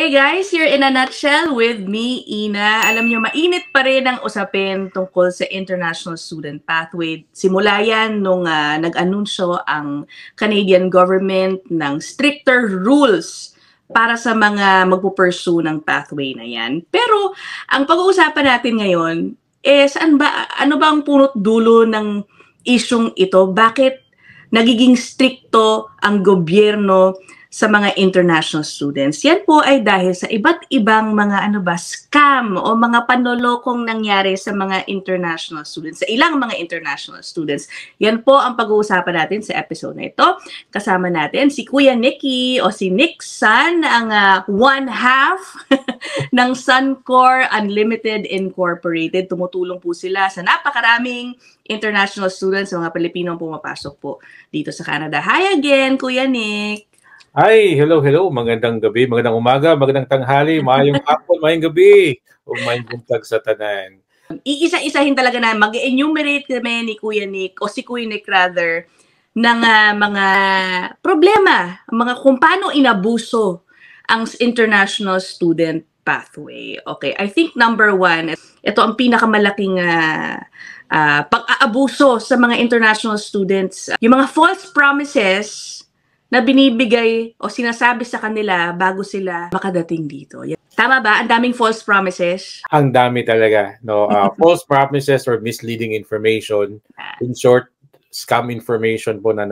Okay guys, here in a nutshell with me, Ina. Alam nyo, mainit pa rin ang usapin tungkol sa International Student Pathway. Simula yan nung nag-anunsyo ang Canadian government ng stricter rules para sa mga magpupursue ng pathway na yan. Pero ang pag-uusapan natin ngayon is ano ba ang punot dulo ng isyong ito? Bakit nagiging stricto ang gobyerno sa mga international students? Yan po ay dahil sa iba't ibang mga scam o mga panlolokong nangyari sa mga international students, sa ilang mga international students. Yan po ang pag-uusapan natin sa episode na ito. Kasama natin si Kuya Nicky o si Nick San, ang one half ng Suncor Unlimited Incorporated. Tumutulong po sila sa napakaraming international students, mga Pilipinong pumapasok po dito sa Canada. Hi again, Kuya Nick! Hi, hello. Magandang gabi, magandang umaga, magandang tanghali, maayong hapon, maayong gabi, o maayong buntag sa tanan. Iisa-isahin talaga na mag-enumerate kami ni Kuya Nick, o si Kuya Nick rather, ng mga problema, kung paano inabuso ang international student pathway. Okay, I think number one, ito ang pinakamalaking pag-aabuso sa mga international students. Yung mga false promises na binibigay o sinasabi sa kanila bago sila makadating dito. Tama ba? Ang daming false promises? Ang dami talaga. No? False promises or misleading information. In short, scam information po na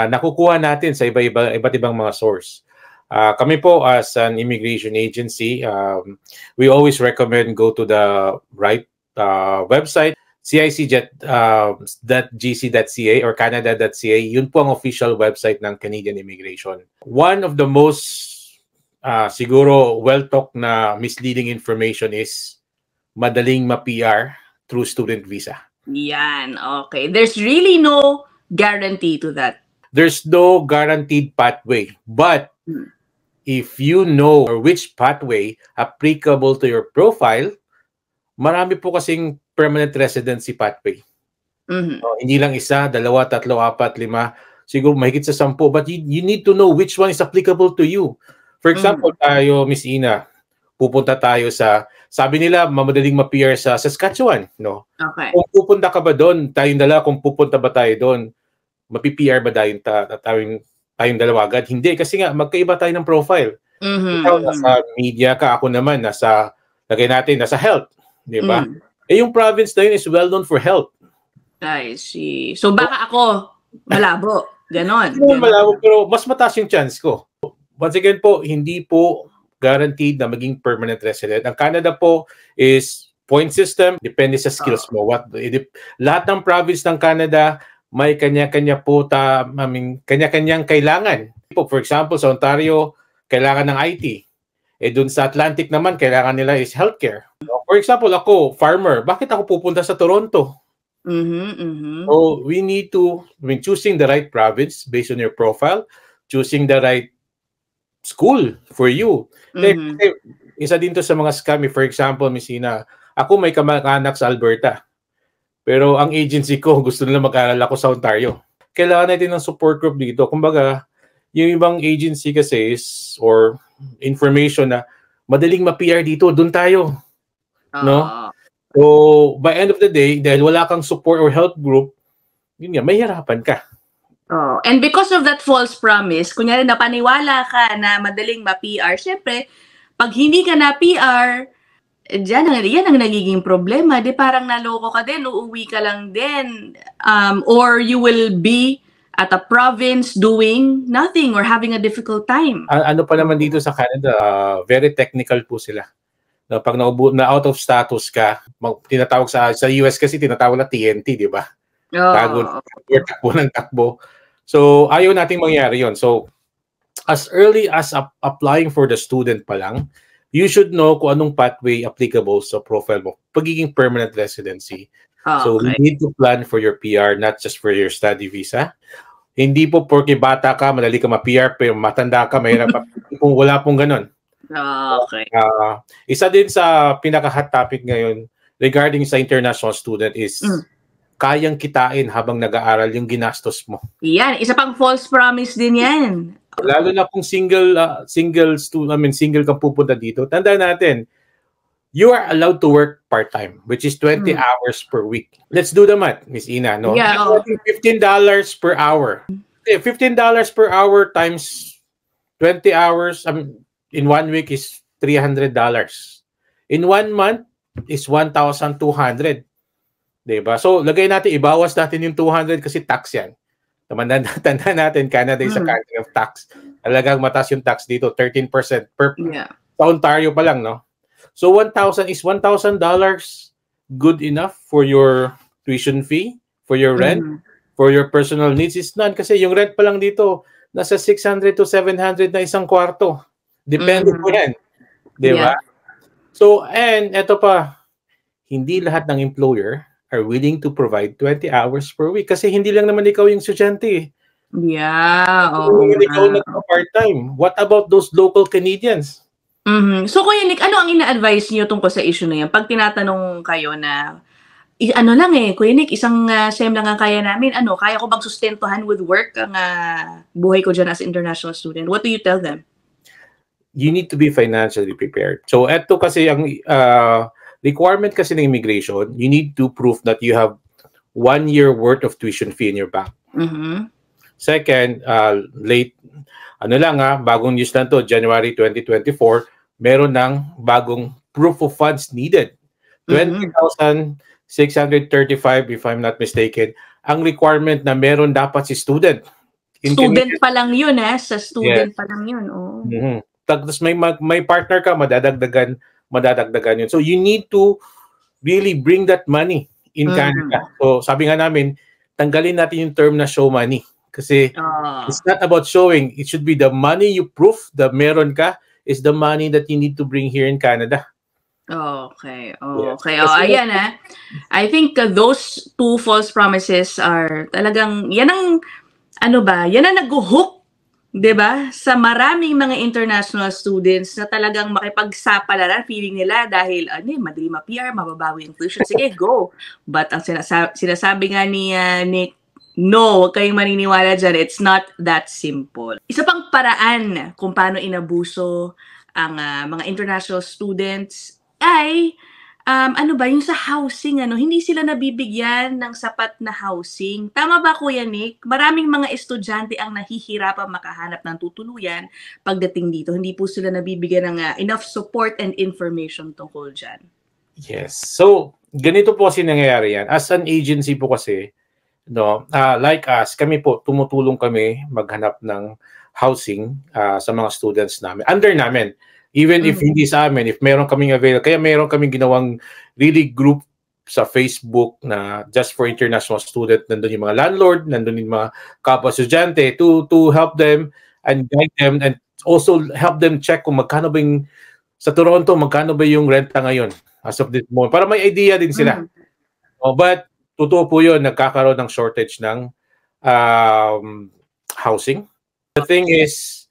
nakukuha natin sa iba't ibang mga source. Kami po as an immigration agency, we always recommend go to the right website, cic.gc.ca or canada.ca. Yun po ang official website ng Canadian Immigration. One of the most siguro well-talked na misleading information is madaling ma-PR through student visa. Yan, okay. There's really no guarantee to that. There's no guaranteed pathway. But if you know which pathway applicable to your profile, marami po kasing permanent residency pathway. Hindi lang isa, dalawa, tatlo, apat, lima, siguro mahigit sa 10. But you need to know which one is applicable to you. For example, tayo, Miss Ina, pupunta tayo sabi nila, mamadaling ma-PR sa Saskatchewan. No? Okay. Kung pupunta ka ba doon, tayong dalawa, kung pupunta ba tayo doon, mapi-PR ba tayong dalawa agad? Hindi, kasi nga, magkaiba tayo ng profile. Ikaw, nasa media ka, ako naman, lagay natin, nasa health. Di ba? Yung province na yun is well known for health. I see. So baka ako malabo. Ganon. Malabo, pero mas mataas yung chance ko. Once again po, hindi po guaranteed na maging permanent resident. Ang Canada po is point system, depende sa skills mo. Lahat ng province ng Canada may kanya-kanya po kanya-kanyang kailangan. For example, sa Ontario, kailangan ng IT. Dun sa Atlantic naman, kailangan nila is healthcare. For example, ako, farmer, bakit ako pupunta sa Toronto? So, we need to, choosing the right province based on your profile, choosing the right school for you. Isa din to sa mga scam. For example, Miss Ina, ako may kamag-anak sa Alberta. Pero ang agency ko, gusto nila mag-aral ako sa Ontario. Kailangan natin ng support group dito. Kumbaga, yung ibang agency kasi or information na madaling ma-PR dito, doon tayo. No? So, by end of the day, dahil wala kang support or help group, yun nga, mahihirapan ka. And because of that false promise, kunyari napaniwala ka na madaling ma-PR, syempre, pag hindi ka na-PR, yan ang nagiging problema. Di parang naloko ka din, uuwi ka lang din. Or you will be at a province doing nothing or having a difficult time. Ano pa naman dito sa Canada, very technical po sila. Pag na out of status ka, tinatawag sa US kasi tinatawag na TNT, di ba? Takbo ng takbo. So, ayaw nating mangyari yon. So, as early as applying for the student pa lang, you should know kung anong pathway applicable sa profile mo. Pagiging permanent residency. So, we need to plan for your PR, not just for your study visa. Hindi po porque bata ka, madali ka ma-PR, pero matanda ka, mahirap pa. Wala pong ganun. Okay. Isa din sa pinaka-hot topic ngayon regarding sa international student is kayang kitain habang nag-aaral yung ginastos mo. Yan, isa pang false promise din yan. Lalo na kung single kang pupunta dito. Tandaan natin, you are allowed to work part-time, which is 20 hours per week. Let's do the math, Miss Ina. No? Yeah. $15 per hour. Okay, $15 per hour times 20 hours in 1 week is $300. In 1 month is 1,200. Diba? So, lagay natin, ibawas natin yung 200 kasi tax yan. Tandaan natin, Canada is a country of tax. Talagang mataas yung tax dito, 13% sa Ontario pa lang, no? So, 1,000 is $1,000 good enough for your tuition fee, for your rent, for your personal needs? Is none. Kasi yung rent pa lang dito, nasa 600 to 700 na isang kwarto. Depende po yan. Diba? So, and eto pa, hindi lahat ng employer are willing to provide 20 hours per week. Kasi hindi lang naman ikaw yung estudyante. Yeah. Hindi ikaw nagpa-part-time. What about those local Canadians? So, Kuya Nick, ano ang ina-advise niyo tungkol sa issue na yan? Pag tinatanong kayo na, Kuya Nick, isang SEM lang ang kaya namin. Kaya ko bang sustentuhan with work ang buhay ko dyan as international student? What do you tell them? You need to be financially prepared. So, eto kasi ang requirement kasi ng immigration, you need to prove that you have 1 year worth of tuition fee in your bank. Second, bagong news na to, January 2024, meron ng bagong proof of funds needed. 20,635 if I'm not mistaken. Ang requirement na meron dapat si student. Student pa lang yun, sa student pa lang yun. Tapos may partner ka, madadagdagan yun. So you need to really bring that money in Canada. So sabi nga namin, tanggalin natin yung term na show money. Kasi it's not about showing. It should be the money you prove that meron ka is the money that you need to bring here in Canada. Okay. Ayan I think those two false promises are talagang, yan ang nag-hook, 'di ba? Sa maraming mga international students na talagang makipagsapalaran, feeling nila dahil madali ma-PR, mababawi yung tuition, sige, go. But ang sinasabi nga ni Nick, no, huwag kayong maniniwala dyan. It's not that simple. Isa pang paraan kung paano inabuso ang mga international students ay, yung sa housing, hindi sila nabibigyan ng sapat na housing. Tama ba, Kuya Nick? Maraming mga estudyante ang nahihirapang makahanap ng tutuluyan pagdating dito. Hindi po sila nabibigyan ng enough support and information tungkol dyan. Yes. So, ganito po kasi nangyayari yan. As an agency po kasi, like us, kami po, tumutulong kami maghanap ng housing sa mga students namin. Under namin. Even if hindi sa amin, if meron kaming available, kaya meron kaming ginawang really group sa Facebook na just for international student, nandun yung mga landlord, nandun yung mga kapwa estudyante to help them and guide them and also help them check kung magkano ba yung, sa Toronto, magkano ba yung renta ngayon as of this moment. Para may idea din sila. But totoo po yun, nagkakaroon ng shortage ng housing. The thing is,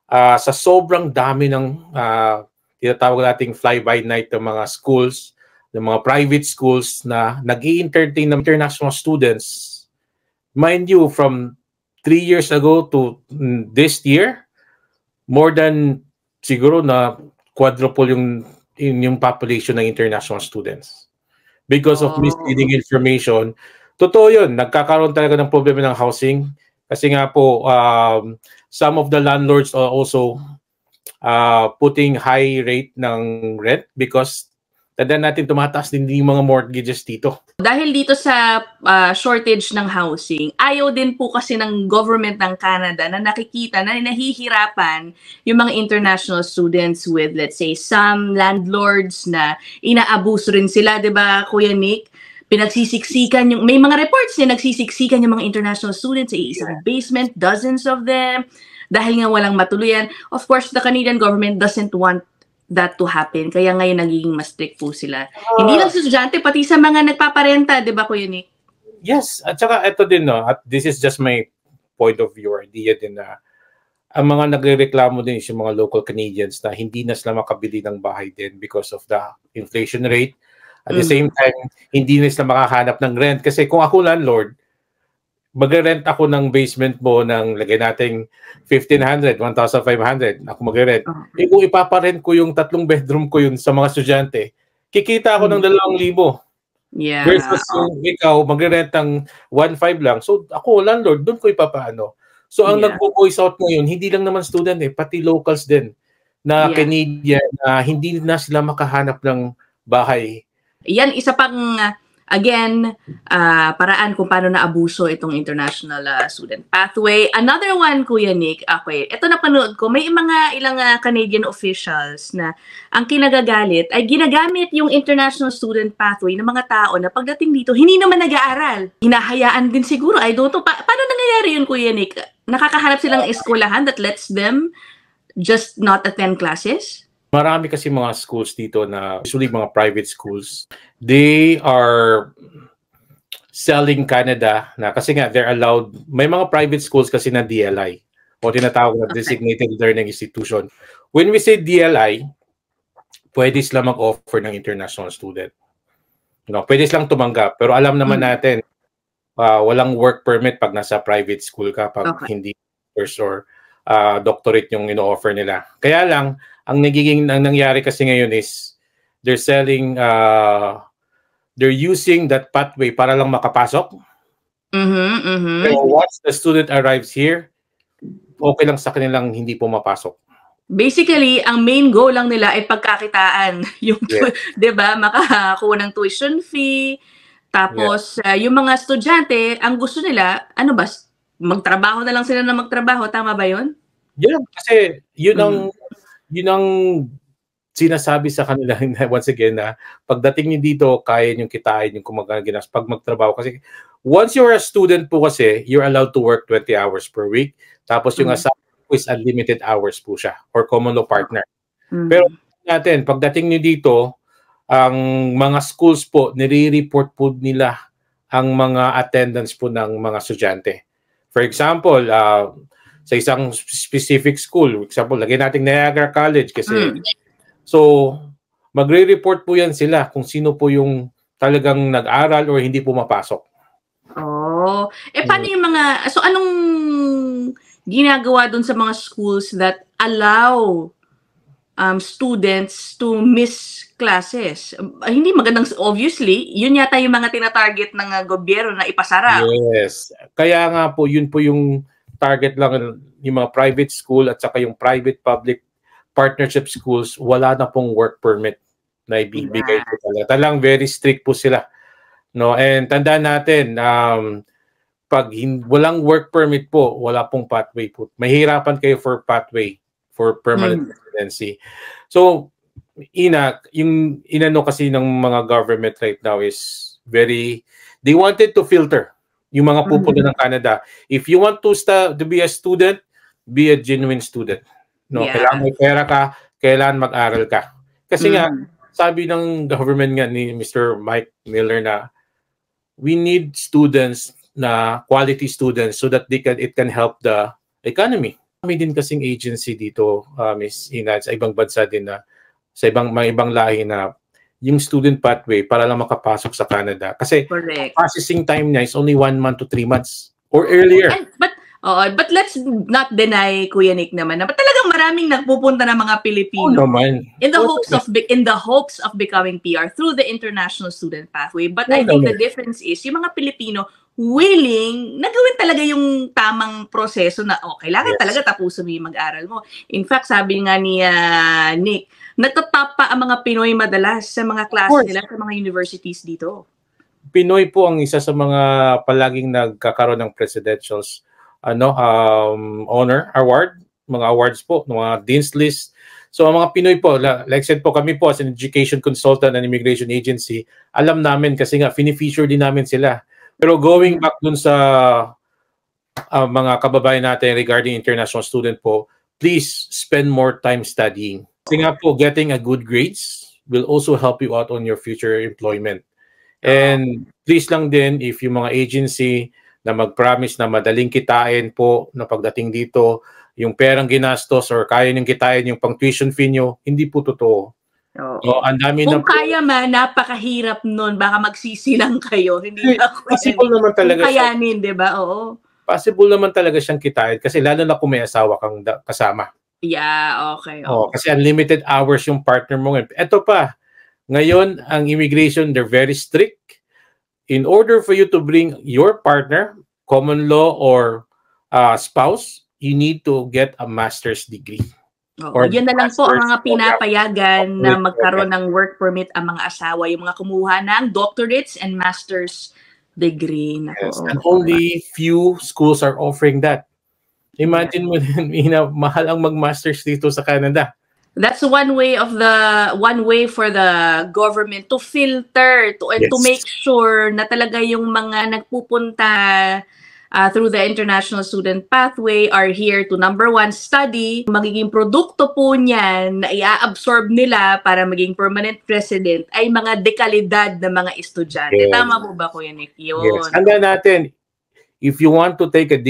sa sobrang dami ng tinatawag nating fly-by-night ng mga schools, ng mga private schools na nag-i-entertain ng international students, mind you, from 3 years ago to this year, more than siguro na quadruple yung population ng international students. Because of misleading information. Totoo yun, nagkakaroon talaga ng problema ng housing. Kasi nga po, some of the landlords are also putting high rate ng rent because tandaan natin tumataas din yung mga mortgages dito. Dahil dito sa shortage ng housing, ayaw din po kasi ng government ng Canada na nakikita na nahihirapan yung mga international students with, let's say, some landlords na inaabuso rin sila, di ba, Kuya Nick? Pinagsisiksikan may mga reports na nagsisiksikan yung mga international students sa isang basement, dozens of them, dahil nga walang matuluyan. Of course, the Canadian government doesn't want that to happen. Kaya ngayon nagiging mas strict po sila. Hindi lang sa estudyante, pati sa mga nagpaparenta, di ba, Kuya Nick? Yes, at saka ito din, at this is just my point of view, idea din na ang mga nagrereklamo din is yung mga local Canadians na hindi na sila makabili ng bahay din because of the inflation rate. At the same time, hindi na sila makahanap ng rent. Kasi kung ako landlord, mag-rent ako ng basement mo ng, lagay nating 1,500, 1,500, ako mag-rent. Eh kung ipaparent ko yung 3 bedroom ko yun sa mga estudyante, kikita ako ng 2,000. Yeah. Versus yung ikaw, magre-rent ng 1,500 lang. So ako, landlord, doon ko ipapaano. So ang nagpo-voice out ngayon, hindi lang naman student pati locals din na Canadian na hindi na sila makahanap ng bahay. Yan, isa pang, again, paraan kung paano naabuso itong International Student Pathway. Another one, Kuya Nick, okay, ito napanood ko, may ilang Canadian officials na ang kinagagalit ay ginagamit yung International Student Pathway ng mga tao na pagdating dito, hindi naman nag-aaral. Hinahayaan din siguro, I don't know, paano nangyayari yun, Kuya Nick? Nakakahanap silang eskwelahan that lets them just not attend classes? Marami kasi mga schools dito na usually mga private schools, they are selling Canada na kasi nga they're allowed, may mga private schools kasi na DLI o tinatawag na Designated Learning Institution. When we say DLI, pwede sila mag-offer ng international student. Pwede silang tumanggap, pero alam naman natin walang work permit pag nasa private school ka pag hindi first or doctorate yung ino-offer nila. Kaya lang, ang nangyari kasi ngayon is they're selling, they're using that pathway para lang makapasok. So once the student arrives here, okay lang sa kanilang hindi pumapasok. Basically, ang main goal lang nila ay pagkakitaan. Yung, di ba, makakuha ng tuition fee. Tapos, yung mga estudyante, ang gusto nila, ano ba, magtrabaho na lang sila na magtrabaho. Tama ba yun? Yeah, kasi yun ang sinasabi sa kanila once again na pagdating niyo dito, kaya nyo kitain yung kumagaginas pag magtrabaho. Kasi once you're a student po kasi, you're allowed to work 20 hours per week. Tapos yung assignment po is unlimited hours po siya or common law partner. Pero natin, pagdating niyo dito, ang mga schools po, nire-report po nila ang mga attendance po ng mga estudyante. For example, sa isang specific school, for example, lagyan natin Niagara College kasi so magre-report po yan sila kung sino po yung talagang nag-aral or hindi pumapasok. Oh, paano yung mga, so anong ginagawa dun sa mga schools that allow students to miss classes? Hindi magandang, obviously, yun yata yung mga tinatarget ng gobyerno na ipasara. Yes. Kaya nga po, yun po yung target lang yung mga private school at saka yung private-public partnership schools, wala na pong work permit na ibibigay po talaga. Talang very strict po sila. No? And tandaan natin, pag walang work permit po, wala pong pathway po. Mahirapan kayo for pathway, for permanent residency. So, yung inano kasi ng mga government right now is they wanted to filter yung mga pupunta ng Canada. If you want to be a student, be a genuine student. No, kailangan may pera ka, kailangan mag-aral ka. Kasi nga, sabi ng government nga ni Mr. Mike Miller na we need students na quality students so that it can help the economy. Kami din kasing agency dito, Ms. Ina, sa ibang bansa din na sa mga ibang lahi na yung student pathway para lang makapasok sa Canada. Kasi processing time niya is only 1 month to 3 months or earlier. But let's not deny, Kuya Nick, naman na talagang maraming nagpupunta ng mga Pilipino in the hopes of becoming PR through the International Student Pathway. But I think the difference is yung mga Pilipino willing na gawin talaga yung tamang proseso na kailangan talaga tapusin mo yung mag-aral mo. In fact, sabi nga ni Nick, nagtatop pa ang mga Pinoy madalas sa mga klase nila sa mga universities dito. Pinoy po ang isa sa mga palaging nagkakaroon ng presidentials honor award, mga awards po, mga dean's list. So ang mga Pinoy po, like I said po, kami po as an education consultant and immigration agency, alam namin kasi nga fini-feature din namin sila. Pero going back dun sa mga kababayan natin regarding international student po, please spend more time studying. Kasi nga po, getting a good grades will also help you out on your future employment. And please lang din, if yung mga agency na mag-promise na madaling kitain po na pagdating dito, yung perang ginastos or kaya niyong kitain yung pang tuition fee nyo, hindi po totoo. Oo. Ang dami Kung na kaya man, napakahirap nun. Baka magsisilang kayo. Hindi na ako possible naman kung talaga siya. kayanin, di ba? Oo. Possible naman talaga siyang kitain kasi lalo na kung may asawa kang kasama. Yeah, okay. Kasi unlimited hours yung partner mo ngayon. Ito pa, ngayon ang immigration, they're very strict. In order for you to bring your partner, common law or spouse, you need to get a master's degree. Oo, yun na lang po ang mga pinapayagan na magkaroon ng work permit ang mga asawa, yung mga kumuha ng doctorates and master's degree. Yes, and only few schools are offering that. Imagine mo din, mahal ang mag-masters dito sa Canada. That's one way for the government to filter to make sure na talaga yung mga nagpupunta through the international student pathway are here to number one, study. Magiging produkto po niyan na i-absorb nila para maging permanent resident ay mga dekalidad na mga estudyante. Yes. Tama po ba, Kuya Nick? Yun. Yes. Handa natin, if you want to take a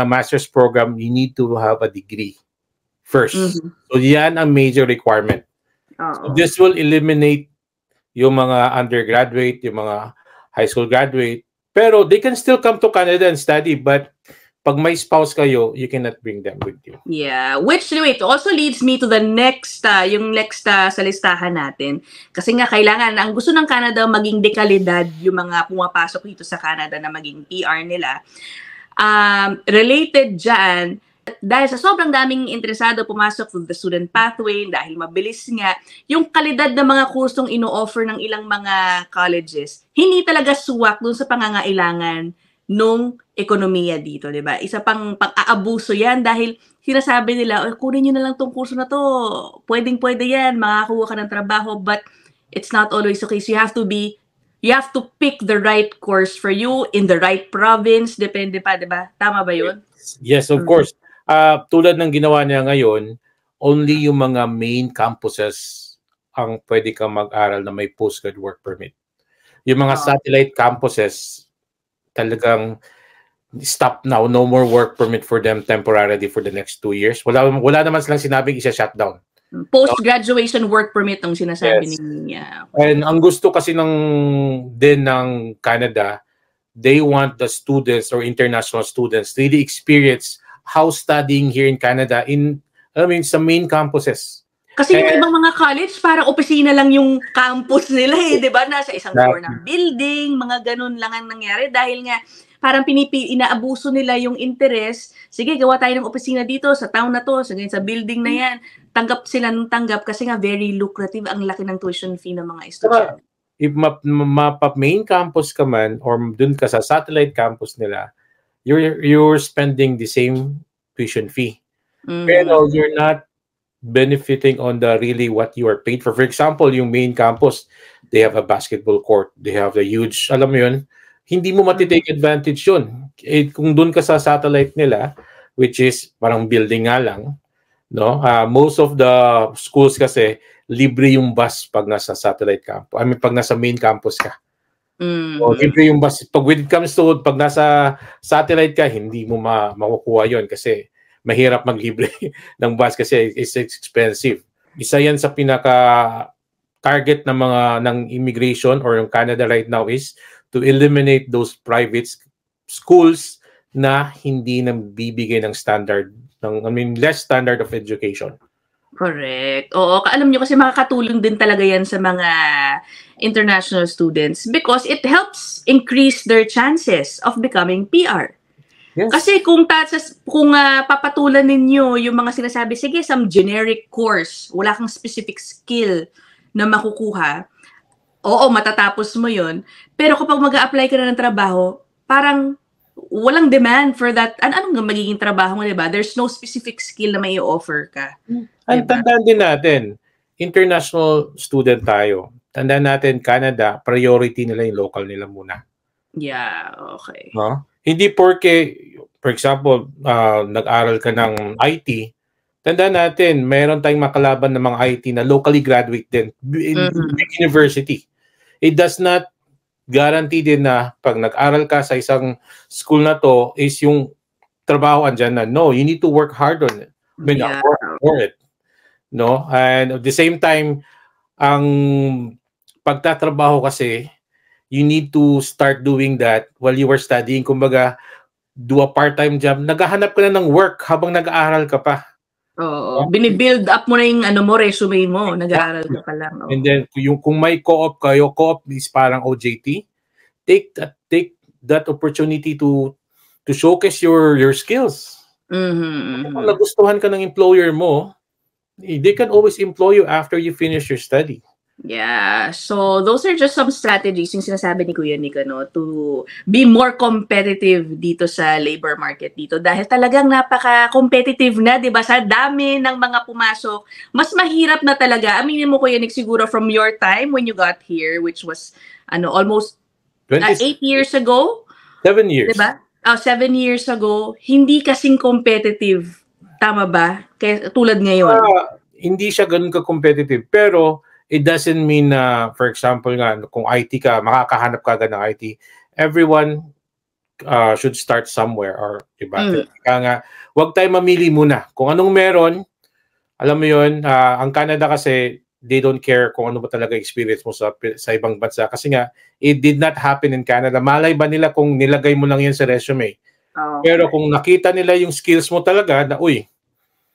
master's program, you need to have a degree first. So yan ang major requirement. So this will eliminate yung mga undergraduate, yung mga high school graduate. Pero they can still come to Canada and study, but pag may spouse kayo, you cannot bring them with you. Yeah, which also leads me to the next, yung next sa listahan natin. Kasi nga kailangan, ang gusto ng Canada maging dekalidad yung mga pumapasok dito sa Canada na maging PR nila. Related dyan, dahil sa sobrang daming interesado pumasok with the student pathway, dahil mabilis nga, yung kalidad ng mga kursong ino-offer ng ilang mga colleges, hindi talaga suwak dun sa pangangailangan nung ekonomiya dito, di ba? Isa pang pang-aabuso yan dahil sinasabi nila, kunin nyo na lang tong kurso na to, pwedeng-pwede yan, makakuha ka ng trabaho, but it's not always the case. You have to pick the right course for you in the right province, depende pa, di ba? Tama ba yun? Yes, of course. Tulad ng ginawa niya ngayon, only yung mga main campuses ang pwede kang mag-aral na may postgrad work permit. Yung mga satellite campuses, talagang stop now. No more work permit for them temporarily for the next 2 years. Wala naman silang sinabing isa-shutdown. Post-graduation work permit ang sinasabi niya. And ang gusto kasi ng Canada, they want the students or international students really experience how studying here in Canada sa main campuses. Kasi yung ibang mga college, parang opisina lang yung campus nila di ba? Nasa isang floor ng building, mga ganun lang ang nangyari dahil nga parang inaabuso nila yung interest. Sige, gawa tayo ng opisina dito sa town na to, sa building na yan. Tanggap sila ng tanggap kasi nga very lucrative ang laki ng tuition fee ng mga estudyante. If main campus ka man or dun ka sa satellite campus nila, you're spending the same tuition fee. Pero you're not benefiting on really what you are paid for. For example, yung main campus, they have a basketball court. They have a huge, alam mo yun, hindi mo matitake advantage yun. Kung dun ka sa satellite nila, which is parang building nga lang, no? Most of the schools kasi, libre yung bus pag nasa satellite campus. Pag nasa main campus ka. Libre yung bus. When it comes to, pag nasa satellite ka, hindi mo makukuha yun kasi mahirap maglibre ng bus kasi it's expensive. Isa yan sa pinaka-target ng immigration or yung Canada right now is to eliminate those private schools na hindi bibigay ng standard, less standard of education. Correct. Oo, alam nyo kasi makakatulong din talaga yan sa mga international students because it helps increase their chances of becoming PR. Yes. Kasi kung papatulan ninyo yung mga sinasabi, sige, some generic course, wala kang specific skill na makukuha, oo, matatapos mo yun. Pero kapag mag-a-apply ka na ng trabaho, parang walang demand for that. Anong magiging trabaho mo, diba? There's no specific skill na may offer ka. Ang tandaan din natin, international student tayo. Tandaan natin, Canada, priority nila yung local nila muna. Yeah, okay. No? Hindi porke, for example, nag-aral ka ng IT, tandaan natin, mayroon tayong makalaban ng mga IT na locally graduate din in university. It does not guarantee din na pag nag-aral ka sa isang school na to is yung trabaho andyan na. No, you need to work hard on it. Work for it. No? And at the same time, ang pagtatrabaho kasi, you need to start doing that while you were studying. Kumbaga, do a part-time job. Naghahanap ka na ng work habang nag-aaral ka pa. Oo. Binibuild up mo na yung ano mo, resume mo. Nag-aaral ka pa lang. And then, kung may co-op kayo, co-op is parang OJT, take that opportunity to showcase your skills. Kung nagustuhan ka ng employer mo, they can always employ you after you finish your study. Yeah. So, those are just some strategies yung sinasabi ni Kuya Nick, no, to be more competitive dito sa labor market dito. Dahil talagang napaka-competitive na, di ba? Sa dami ng mga pumasok, mas mahirap na talaga. Aminin mo, Kuya Nick, siguro from your time when you got here, which was almost 8 years ago. 7 years. Diba? 7 years ago, hindi kasing competitive. Tama ba? Kaya, tulad ngayon. Hindi siya ganun ka-competitive. Pero, it doesn't mean na, for example nga, kung IT ka, makakahanap ka agad ng IT. Everyone should start somewhere. Or, diba? Kaya nga, huwag tayo mamili muna. Kung anong meron, alam mo yun, ang Canada kasi, they don't care kung ano ba talaga experience mo sa ibang bansa. Kasi nga, it did not happen in Canada. Malay ba nila kung nilagay mo lang yan sa resume? Okay. Pero kung nakita nila yung skills mo talaga, na uy,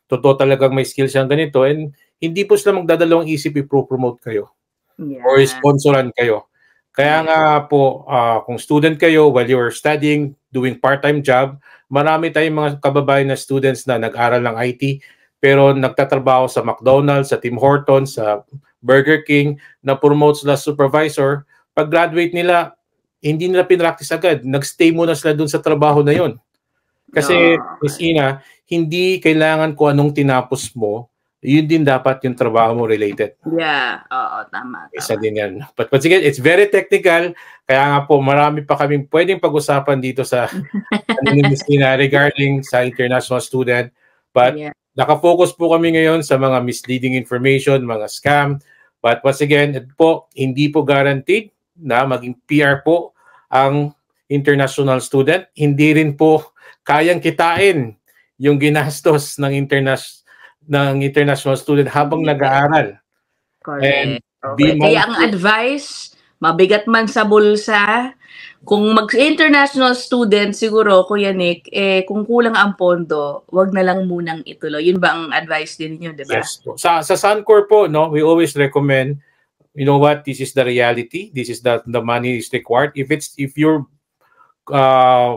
totoo talagang may skills yung ganito, and hindi po sila magdadalawang isip i-promote kayo. Yeah. Or sponsoran kayo. Kaya nga po, kung student kayo, while you're studying, doing part-time job, marami tayong mga kababayan na students na nag-aral ng IT, pero nagtatrabaho sa McDonald's, sa Tim Hortons, sa Burger King, na promote sila supervisor. Pag graduate nila, hindi nila pinractice agad. Nag-stay muna sila dun sa trabaho na yon. Kasi, Miss Ina, hindi kailangan kung anong tinapos mo, yun din dapat yung trabaho mo related. Yeah, oo, tama. Isa din yan. But again, it's very technical. Kaya nga po, marami pa kaming pwedeng pag-usapan dito sa Miss Ina regarding sa international student. But nakafocus po kami ngayon sa mga misleading information, mga scam. But once again, hindi po guaranteed na maging PR po ang international student. Hindi rin po kayang kitain yung ginastos ng international student habang nag-aaral. Correct. Kaya ang advice, mabigat man sa bulsa, kung mag-international student, siguro, Kuya Nick, kung kulang ang pondo, wag na lang munang ituloy. Yun ba ang advice din niyo, di ba? Yes. Sa Suncor po, no, we always recommend, you know what, this is the reality. This is the money is required. If your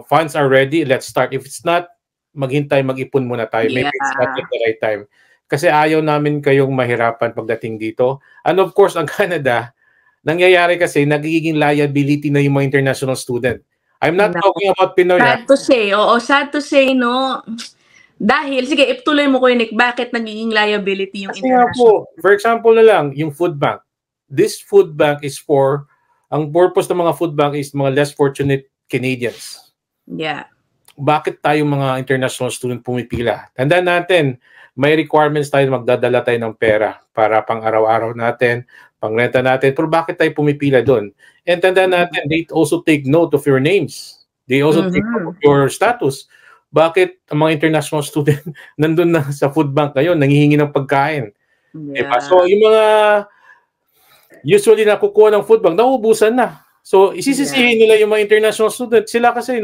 funds are ready, let's start. If it's not, maghintay, mag-ipon muna tayo. Maybe it's not at the right time. Kasi ayaw namin kayong mahirapan pagdating dito. And of course, ang Canada, nangyayari kasi nagiging liability na yung mga international student. I'm not talking about Pinoy. Sad to say. Oo, sad to say, no? Dahil, sige, ituloy mo, Kuya Nick, bakit nagiging liability yung kasi international? Po, for example na lang, yung food bank. This food bank is for, ang purpose ng mga food bank is mga less fortunate Canadians. Yeah. Bakit tayo mga international student pumipila? Tandaan natin, may requirements tayo, magdadala tayo ng pera para pang araw-araw natin, pang renta natin, pero bakit tayo pumipila doon? And tandaan natin, they also take note of your names. They also take note of your status. Bakit ang mga international student nandun na sa food bank ngayon, nangihingi ng pagkain? Yeah. Diba? So, yung mga usually nakukuha ng food bank, nauubusan na. So, isisisihin nila yung mga international student. Sila kasi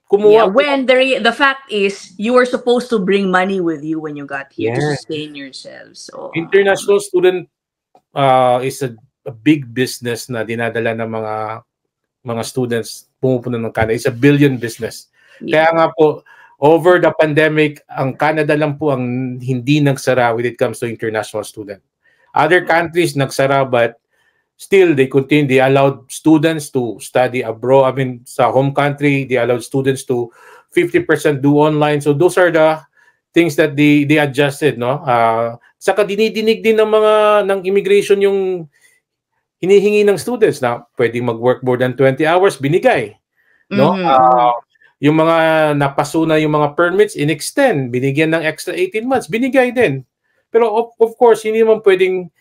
kumuha. Yeah, when the fact is, you were supposed to bring money with you when you got here to sustain yourselves. So, international student is a big business na dinadala ng mga students pumupunta ng Canada. It's a billion business. Yeah. Kaya nga po, over the pandemic, ang Canada lang po ang hindi nagsara when it comes to international student. Other countries nagsara, but still, they continue. They allowed students to study abroad. I mean, sa home country, they allowed students to 50% do online. So those are the things that they adjusted, no? Saka dinidinig din ng immigration yung hinihingi ng students na pwedeng mag-work more than 20 hours, binigay, no? Yung mga napasuna yung mga permits, in-extend, binigyan ng extra 18 months, binigay din. Pero of course, hindi naman pwedeng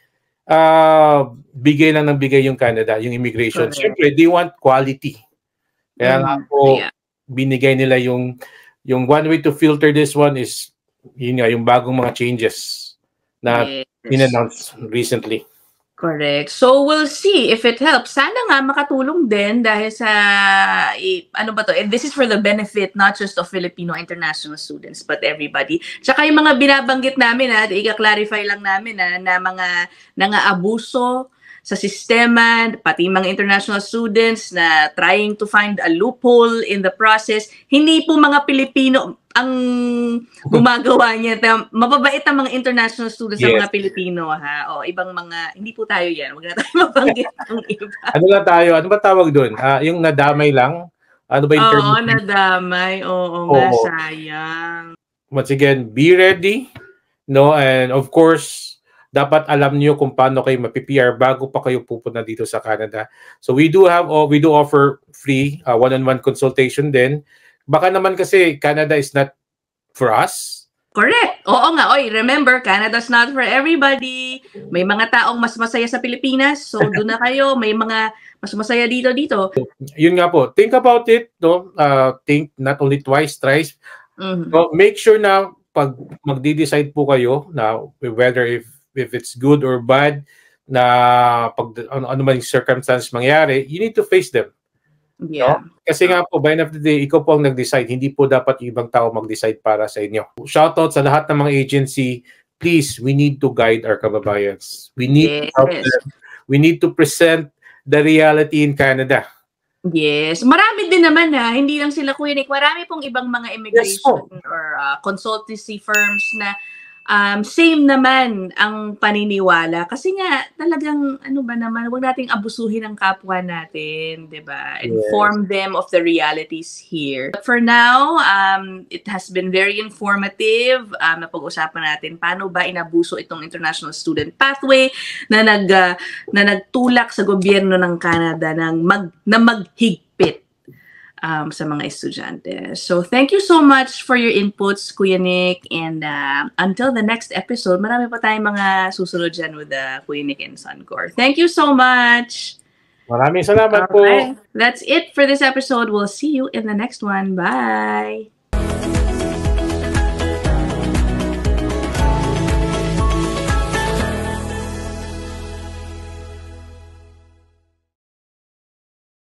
bigay lang ng bigay yung Canada, yung immigration. Correct. Siyempre, they want quality. Kaya nga po, binigay nila yung one way to filter this one is, yun nga, yung bagong mga changes na in-announce recently. Correct. So we'll see if it helps. Sana nga makatulong din dahil sa ano ba to? And this is for the benefit not just of Filipino international students but everybody. Tsaka yung mga binabanggit namin i-clarify lang namin na mga abuso sa sistema, pati mga international students na trying to find a loophole in the process. Hindi po mga Pilipino ang gumagawa niya. Mababait ang mga international students sa mga Pilipino, ha? O, ibang mga, hindi po tayo yan. Huwag na tayo mabanggit ang iba. Ano lang tayo? Ano ba tawag doon? Yung nadamay lang? Ano ba yung term? Oo, nadamay. Oo nga, sayang. Once again, be ready. No? And of course, dapat alam niyo kung paano kayo mapi-PR bago pa kayo pupunta dito sa Canada. So we do offer free one-on-one consultation din. Baka naman kasi Canada is not for us. Correct. Oo nga. Oy, remember, Canada's not for everybody. May mga taong mas masaya sa Pilipinas. So doon na kayo. May mga mas masaya dito. Yun nga po. Think about it. No? Think not only twice, thrice. So make sure na pag magde-decide po kayo na whether if it's good or bad, na pag ano man yung circumstance mangyari, you need to face them. Yeah. No? Kasi nga po, by the end of the day, ikaw po ang nag-decide. Hindi po dapat yung ibang tao mag-decide para sa inyo. Shoutout sa lahat ng mga agency. Please, we need to guide our kababayans. We need to help them. We need to present the reality in Canada. Yes. Marami din naman hindi lang sila Kuya Nick. Marami pong ibang mga immigration or consultancy firms na same naman ang paniniwala. Kasi nga, talagang, ano ba naman, huwag nating abusuhin ang kapwa natin, di ba? Inform them of the realities here. But for now, it has been very informative. Napag-usapan natin paano ba inabuso itong International Student Pathway na nagtulak sa gobyerno ng Canada na maghigpit sa mga estudyante. So, thank you so much for your inputs, Kuya Nick. And until the next episode, marami pa tayong mga susunod dyan with Kuya Nick and Suncor. Thank you so much. Maraming salamat po. That's it for this episode. We'll see you in the next one. Bye.